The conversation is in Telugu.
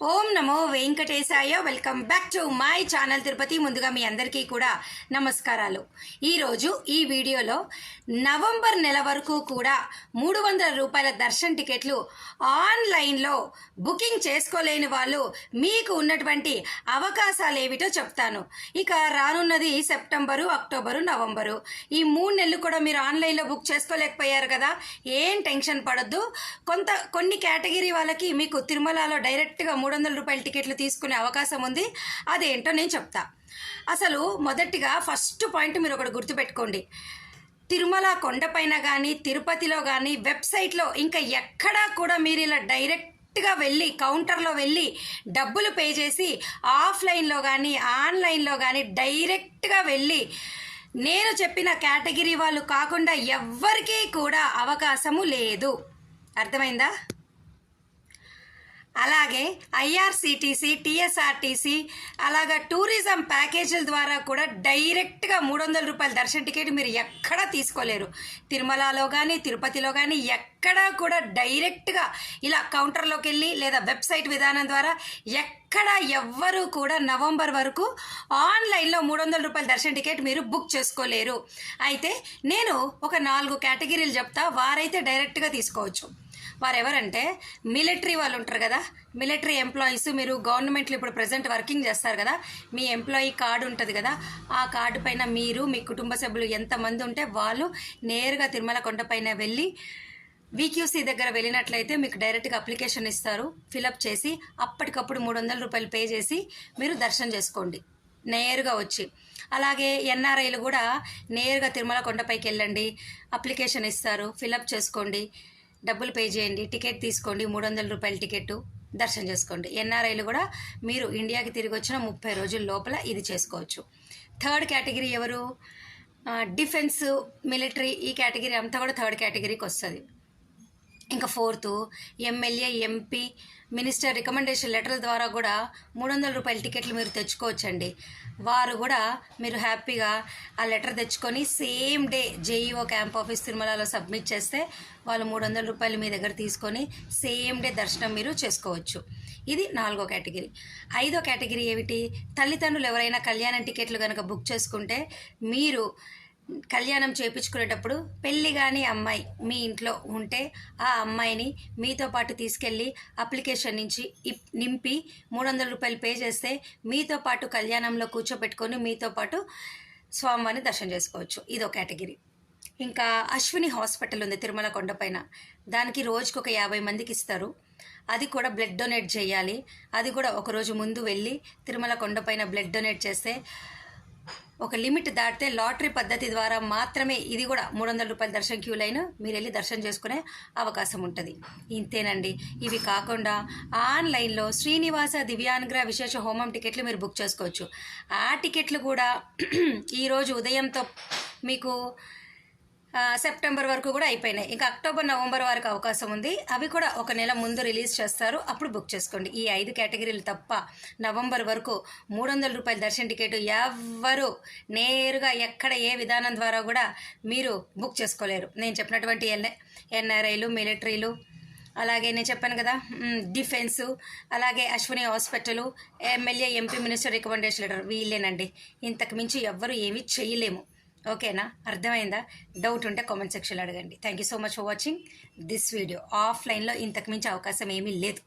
Om Namo Venkatesaya. Welcome back to my channel Tirupati. ముందుగా మీ అందరికీ కూడా నమస్కారాలు. ఈరోజు ఈ వీడియోలో నవంబర్ నెల వరకు కూడా 300 రూపాయల దర్శన్ టికెట్లు ఆన్లైన్లో బుకింగ్ చేసుకోలేని వాళ్ళు మీకు ఉన్నటువంటి అవకాశాలు ఏమిటో చెప్తాను. ఇక రానున్నది సెప్టెంబరు, అక్టోబరు, నవంబరు. ఈ 3 నెలలు కూడా మీరు ఆన్లైన్లో బుక్ చేసుకోలేకపోయారు కదా, ఏం టెన్షన్ పడొద్దు. కొన్ని కేటగిరీ వాళ్ళకి మీకు తిరుమలలో డైరెక్ట్గా 300 రూపాయల టికెట్లు తీసుకునే అవకాశం ఉంది. అదేంటో నేను చెప్తా. అసలు మొదటిగా ఫస్ట్ పాయింట్ మీరు ఒకటి గుర్తుపెట్టుకోండి. తిరుమల కొండపైన కానీ తిరుపతిలో కానీ వెబ్సైట్లో ఇంకా ఎక్కడా కూడా మీరు ఇలా డైరెక్ట్గా వెళ్ళి కౌంటర్లో వెళ్ళి డబ్బులు పే చేసి ఆఫ్లైన్లో కానీ ఆన్లైన్లో కానీ డైరెక్ట్గా వెళ్ళి నేను చెప్పిన కేటగిరీ వాళ్ళు కాకుండా ఎవ్వరికీ కూడా అవకాశము లేదు. అర్థమైందా? అలాగే ఐఆర్సిటీసీ, టీఎస్ఆర్టీసీ అలాగా టూరిజం ప్యాకేజీల ద్వారా కూడా డైరెక్ట్గా 300 రూపాయల దర్శన టికెట్ మీరు ఎక్కడా తీసుకోలేరు. తిరుమలలో కానీ తిరుపతిలో కానీ ఎక్కడా కూడా డైరెక్ట్గా ఇలా కౌంటర్లోకి వెళ్ళి లేదా వెబ్సైట్ విధానం ద్వారా ఎక్కడా ఎవ్వరూ కూడా నవంబర్ వరకు ఆన్లైన్లో 300 రూపాయల దర్శన టికెట్ మీరు బుక్ చేసుకోలేరు. అయితే నేను ఒక 4 కేటగిరీలు చెప్తా, వారైతే డైరెక్ట్గా తీసుకోవచ్చు. వారెవరంటే మిలిటరీ వాళ్ళు ఉంటారు కదా, మిలిటరీ ఎంప్లాయీస్. మీరు గవర్నమెంట్లో ఇప్పుడు ప్రజెంట్ వర్కింగ్ చేస్తారు కదా, మీ ఎంప్లాయీ కార్డు ఉంటుంది కదా, ఆ కార్డు పైన మీరు మీ కుటుంబ సభ్యులు ఎంతమంది ఉంటే వాళ్ళు నేరుగా తిరుమల కొండపైన వెళ్ళి విక్యూసీ దగ్గర వెళ్ళినట్లయితే మీకు డైరెక్ట్గా అప్లికేషన్ ఇస్తారు. ఫిలప్ చేసి అప్పటికప్పుడు 300 రూపాయలు పే చేసి మీరు దర్శనం చేసుకోండి నేరుగా వచ్చి. అలాగే ఎన్ఆర్ఐలు కూడా నేరుగా తిరుమల కొండపైకి వెళ్ళండి, అప్లికేషన్ ఇస్తారు, ఫిలప్ చేసుకోండి, డబ్బులు పే చేయండి, టికెట్ తీసుకోండి, 300 రూపాయల టికెట్ దర్శనం చేసుకోండి. ఎన్ఆర్ఐలు కూడా మీరు ఇండియాకి తిరిగి వచ్చిన 30 రోజుల లోపల ఇది చేసుకోవచ్చు. థర్డ్ కేటగిరీ ఎవరు? Defence, military. ఈ కేటగిరీ అంతా కూడా థర్డ్ కేటగిరీకి వస్తుంది. ఇంకా fourth MLA, MP, minister recommendation లెటర్ల ద్వారా కూడా 300 రూపాయల టికెట్లు మీరు తెచ్చుకోవచ్చండి. వారు కూడా మీరు హ్యాపీగా ఆ లెటర్ తెచ్చుకొని same day JEO camp office తిరుమలలో సబ్మిట్ చేస్తే వాళ్ళు 300 రూపాయలు మీ దగ్గర తీసుకొని సేమ్ డే దర్శనం మీరు చేసుకోవచ్చు. ఇది 4వ కేటగిరీ. 5వ కేటగిరీ ఏమిటి? తల్లిదండ్రులు ఎవరైనా కళ్యాణం టికెట్లు కనుక బుక్ చేసుకుంటే మీరు కళ్యాణం చేయించుకునేటప్పుడు పెళ్ళి కానీ అమ్మాయి మీ ఇంట్లో ఉంటే ఆ అమ్మాయిని మీతో పాటు తీసుకెళ్ళి అప్లికేషన్ నుంచి నింపి 300 రూపాయలు పే చేస్తే మీతో పాటు కళ్యాణంలో కూర్చోబెట్టుకొని మీతో పాటు స్వామివారిని దర్శనం చేసుకోవచ్చు. ఇదో కేటగిరీ. ఇంకా అశ్విని హాస్పిటల్ ఉంది తిరుమల కొండపైన, దానికి రోజుకు ఒక 50 మందికి ఇస్తారు. అది కూడా బ్లడ్ డొనేట్ చేయాలి. అది కూడా ఒకరోజు ముందు వెళ్ళి తిరుమల కొండపైన బ్లడ్ డొనేట్ చేస్తే ఒక లిమిట్ దాటితే లాటరీ పద్ధతి ద్వారా మాత్రమే ఇది కూడా 300 రూపాయల దర్శన క్యూ లైన్ మీరు వెళ్ళి దర్శనం చేసుకునే అవకాశం ఉంటుంది. ఇంతేనండి. ఇవి కాకుండా ఆన్లైన్లో శ్రీనివాస దివ్యానుగ్రహ విశేష హోమం టికెట్లు మీరు బుక్ చేసుకోవచ్చు. ఆ టికెట్లు కూడా ఈరోజు ఉదయంతో మీకు సెప్టెంబర్ వరకు కూడా అయిపోయినాయి. ఇంకా అక్టోబర్, నవంబర్ వరకు అవకాశం ఉంది. అవి కూడా ఒక నెల ముందు రిలీజ్ చేస్తారు, అప్పుడు బుక్ చేసుకోండి. ఈ 5 కేటగిరీలు తప్ప నవంబర్ వరకు 300 రూపాయల దర్శన టికెట్ ఎవ్వరు నేరుగా ఎక్కడ ఏ విధానం ద్వారా కూడా మీరు బుక్ చేసుకోలేరు. నేను చెప్పినటువంటి ఎన్ఆర్ఐలు, మిలిటరీలు, అలాగే నేను చెప్పాను కదా డిఫెన్సు, అలాగే Ashwini hospital, MLA, MP, minister recommendation letter, వీళ్ళేనండి. ఇంతకు మించి ఎవ్వరు ఏమీ చేయలేము. ఓకేనా? అర్థమైందా? డౌట్ ఉంటే కామెంట్ సెక్షన్లో అడగండి. Thank you so much for watching this video. ఆఫ్లైన్లో ఇంతకు మించి అవకాశం ఏమీ లేదు.